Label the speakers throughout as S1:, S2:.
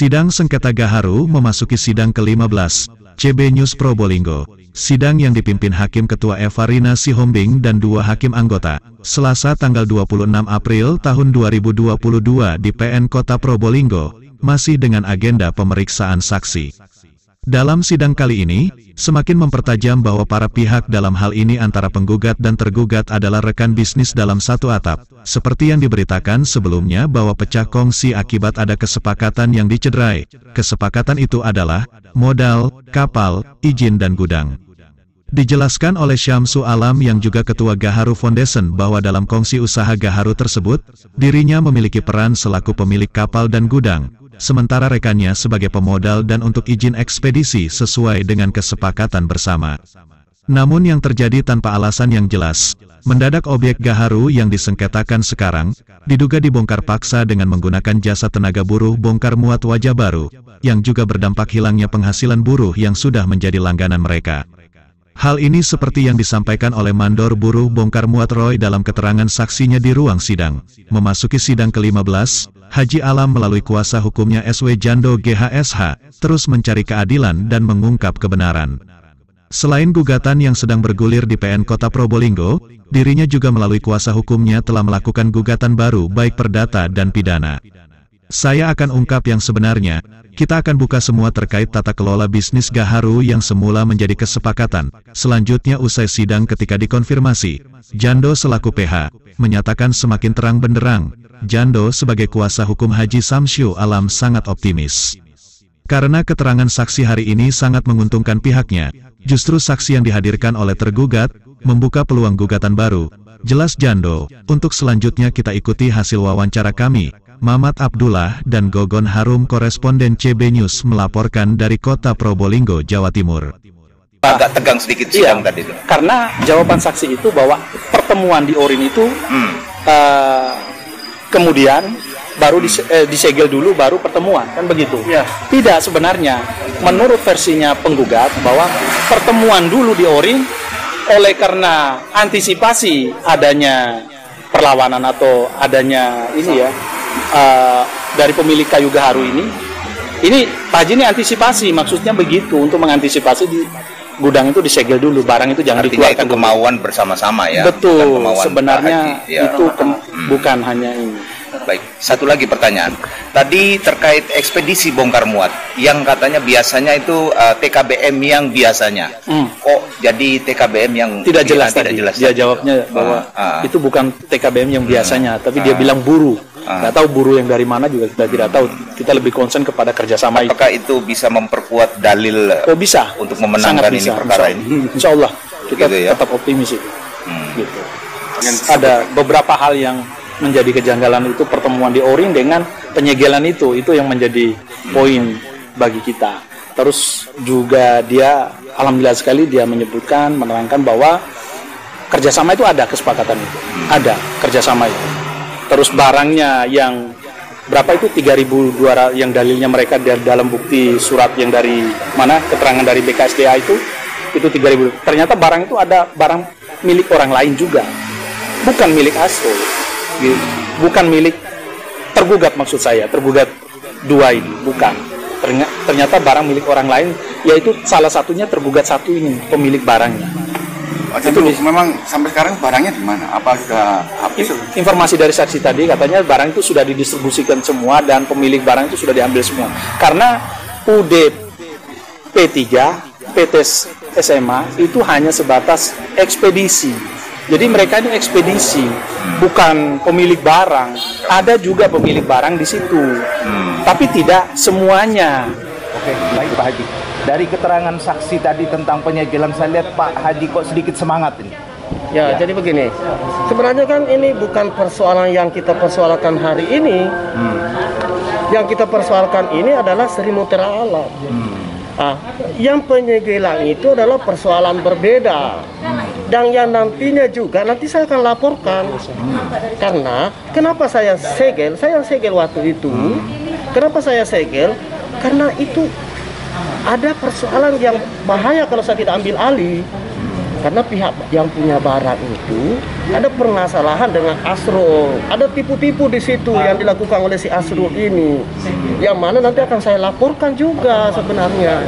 S1: Sidang sengketa Gaharu memasuki sidang ke-15, CB News Probolinggo. Sidang yang dipimpin Hakim Ketua Eva Rina Sihombing dan 2 hakim anggota, Selasa tanggal 26 April tahun 2022 di PN Kota Probolinggo, masih dengan agenda pemeriksaan saksi. Dalam sidang kali ini, semakin mempertajam bahwa para pihak dalam hal ini antara penggugat dan tergugat adalah rekan bisnis dalam satu atap, seperti yang diberitakan sebelumnya bahwa pecah kongsi akibat ada kesepakatan yang dicederai. Kesepakatan itu adalah modal, kapal, izin dan gudang. Dijelaskan oleh Syamsu Alam yang juga Ketua Gaharu Foundation bahwa dalam kongsi usaha Gaharu tersebut, dirinya memiliki peran selaku pemilik kapal dan gudang, sementara rekannya sebagai pemodal dan untuk izin ekspedisi sesuai dengan kesepakatan bersama. Namun yang terjadi tanpa alasan yang jelas, mendadak objek Gaharu yang disengketakan sekarang, diduga dibongkar paksa dengan menggunakan jasa tenaga buruh bongkar muat wajah baru, yang juga berdampak hilangnya penghasilan buruh yang sudah menjadi langganan mereka. Hal ini seperti yang disampaikan oleh mandor buruh bongkar muat Roy dalam keterangan saksinya di ruang sidang. Memasuki sidang ke-15, Haji Alam melalui kuasa hukumnya SW Jando GHSH, terus mencari keadilan dan mengungkap kebenaran. Selain gugatan yang sedang bergulir di PN Kota Probolinggo, dirinya juga melalui kuasa hukumnya telah melakukan gugatan baru baik perdata dan pidana. Saya akan ungkap yang sebenarnya, kita akan buka semua terkait tata kelola bisnis Gaharu yang semula menjadi kesepakatan. Selanjutnya usai sidang ketika dikonfirmasi, Jando selaku PH, menyatakan semakin terang benderang. Jando sebagai kuasa hukum Haji Samsyu Alam sangat optimis. Karena keterangan saksi hari ini sangat menguntungkan pihaknya, justru saksi yang dihadirkan oleh tergugat, membuka peluang gugatan baru. Jelas Jando, untuk selanjutnya kita ikuti hasil wawancara kami. Mamat Abdullah dan Gogon Harum koresponden CB News melaporkan dari Kota Probolinggo, Jawa Timur.
S2: Agak tegang sedikit sidang tadi itu.
S3: Karena jawaban saksi itu bahwa pertemuan di Orin itu kemudian baru disegel dulu baru pertemuan, kan begitu? Ya. Tidak, sebenarnya menurut versinya penggugat bahwa pertemuan dulu di Orin oleh karena antisipasi adanya perlawanan atau adanya ini ya dari pemilik kayu Gaharu ini Pak Haji ini antisipasi, maksudnya begitu untuk mengantisipasi di gudang itu disegel dulu, barang itu jangan dikeluarkan.
S2: Itu kemauan bersama-sama ya.
S3: Betul, sebenarnya itu bukan hanya ini.
S2: Baik, satu lagi pertanyaan. Tadi terkait ekspedisi bongkar muat, yang katanya biasanya itu TKBM yang biasanya. Kok jadi TKBM yang
S3: tidak jelas tadi? Dia jawabnya bahwa itu bukan TKBM yang biasanya, tapi dia bilang buruh. Nggak tahu buruh yang dari mana juga kita tidak tahu. Kita lebih concern kepada kerjasama.
S2: Apakah itu bisa memperkuat dalil?
S3: Oh bisa,
S2: untuk memenangkan ini perkara ini.
S3: Insya Allah kita
S2: gitu ya?
S3: tetap optimis itu. Gitu. Ada beberapa hal yang menjadi kejanggalan itu pertemuan di Orin dengan penyegelan itu yang menjadi poin bagi kita. Terus juga dia alhamdulillah sekali dia menerangkan bahwa kerjasama itu ada, kesepakatan itu ada kerjasama itu. Terus barangnya yang berapa itu 3.200 yang dalilnya mereka dalam bukti surat yang dari mana keterangan dari BKSDA itu 3.000. Ternyata barang itu ada barang milik orang lain juga, bukan milik ASO, bukan milik tergugat, maksud saya tergugat 2 ini bukan. Ternyata barang milik orang lain, yaitu salah satunya tergugat 1 ini pemilik barangnya.
S4: Itu memang sampai sekarang barangnya di mana? Apa sudah habis?
S3: Informasi dari saksi tadi katanya barang itu sudah didistribusikan semua dan pemilik barang itu sudah diambil semua. Karena UD P3, PT SMA itu hanya sebatas ekspedisi. Jadi mereka ini ekspedisi, bukan pemilik barang. Ada juga pemilik barang di situ, tapi tidak semuanya.
S5: Oke, baik Pak Haji. Dari keterangan saksi tadi tentang penyegelan, saya lihat Pak Haji kok sedikit semangat ini.
S6: Ya, jadi begini. Sebenarnya kan ini bukan persoalan yang kita persoalkan hari ini. Yang kita persoalkan ini adalah Sri Mutiara Alam. Yang penyegelan itu adalah persoalan berbeda. Dan yang nantinya juga nanti saya akan laporkan. Karena kenapa saya segel? Saya segel waktu itu. Kenapa saya segel? Karena itu ada persoalan yang bahaya kalau saya tidak ambil alih. Karena pihak yang punya barang itu ada permasalahan dengan Asrul, ada tipu-tipu di situ yang dilakukan oleh si Asrul ini, yang mana nanti akan saya laporkan juga sebenarnya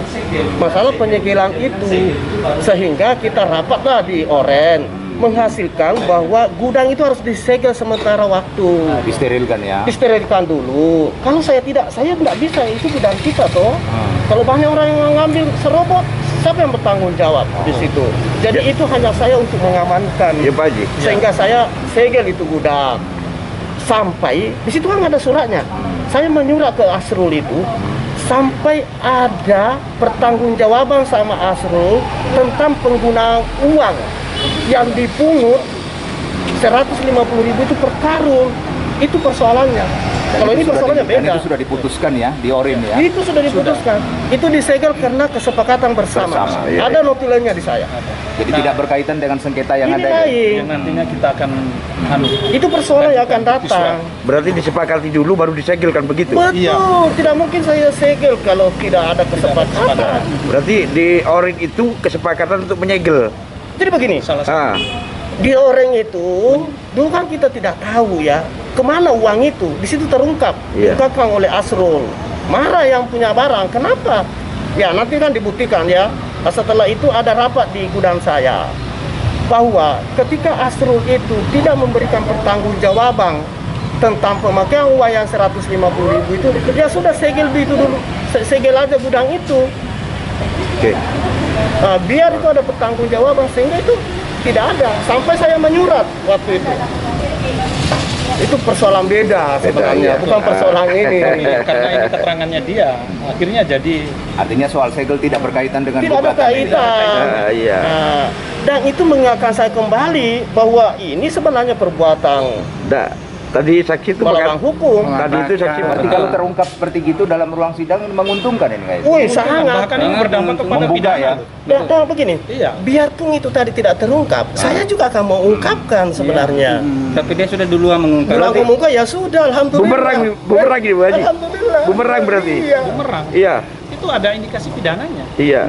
S6: masalah penyegelan itu, sehingga kita rapatlah di Oren menghasilkan bahwa gudang itu harus disegel sementara waktu.
S5: Disterilkan ya.
S6: Disterilkan dulu. Kalau saya tidak, saya nggak bisa, itu gudang kita toh. Kalau banyak orang yang ngambil serobot, siapa yang bertanggung jawab di situ? Jadi itu hanya saya untuk mengamankan.
S7: Ya Pak Haji.
S6: Sehingga saya segel itu gudang. Sampai di situ kan ada suratnya. Saya menyurat ke Asrul itu sampai ada pertanggungjawaban sama Asrul tentang penggunaan uang yang dipungut 150.000 itu per karung. Itu persoalannya. Kalau ini persoalannya beda.
S5: Dan itu sudah diputuskan ya di Orin ya.
S6: Itu sudah diputuskan. Itu disegel karena kesepakatan bersama.
S7: Iya.
S6: Ada notulennya di saya.
S5: Jadi tidak berkaitan dengan sengketa yang
S6: Ini
S5: ada.
S6: lain.
S3: Yang nantinya kita akan
S6: Itu persoalan yang akan datang.
S7: Berarti disepakati dulu baru disegelkan begitu.
S6: Betul. Tidak mungkin saya segel kalau tidak ada kesepakatan.
S7: Berarti di Orin itu kesepakatan untuk menyegel.
S6: Jadi begini. Di Oren itu dulu kan kita tidak tahu ya kemana uang itu. Di situ terungkap, diungkapkan oleh Asrul. Marah yang punya barang. Kenapa? Ya nanti kan dibuktikan ya. Setelah itu ada rapat di gudang saya bahwa ketika Asrul itu tidak memberikan pertanggungjawaban tentang pemakaian uang yang 150.000 itu, ya sudah segel itu dulu, segel aja gudang itu. Biar itu ada pertanggungjawaban, sehingga itu tidak ada. Sampai saya menyurat waktu itu. Itu persoalan beda sebenarnya, bukan persoalan ini.
S3: karena ini keterangannya dia, akhirnya jadi
S5: Artinya soal segel tidak berkaitan dengan
S6: tidak ada kaitan. Dan itu mengingatkan saya kembali bahwa ini sebenarnya perbuatan
S7: Tadi saksi itu
S6: melawan hukum.
S7: Tadi itu saksi
S5: Berarti kalau terungkap seperti itu dalam ruang sidang menguntungkan ini kayaknya.
S6: Wih, sangat.
S3: bahkan ini berdampak kepada
S5: Membuka
S3: pidana.
S5: ya.
S6: Dan begini, biarpun itu tadi tidak terungkap, saya juga akan mengungkapkan sebenarnya.
S8: Tapi dia sudah duluan mengungkap.
S6: Bilang mengungkap ya sudah, alhamdulillah.
S7: bumerang ini Bu Haji.
S6: Alhamdulillah.
S7: Bumerang berarti.
S6: Iya.
S3: Bumerang.
S7: Iya.
S3: Itu ada indikasi pidananya.
S7: Iya.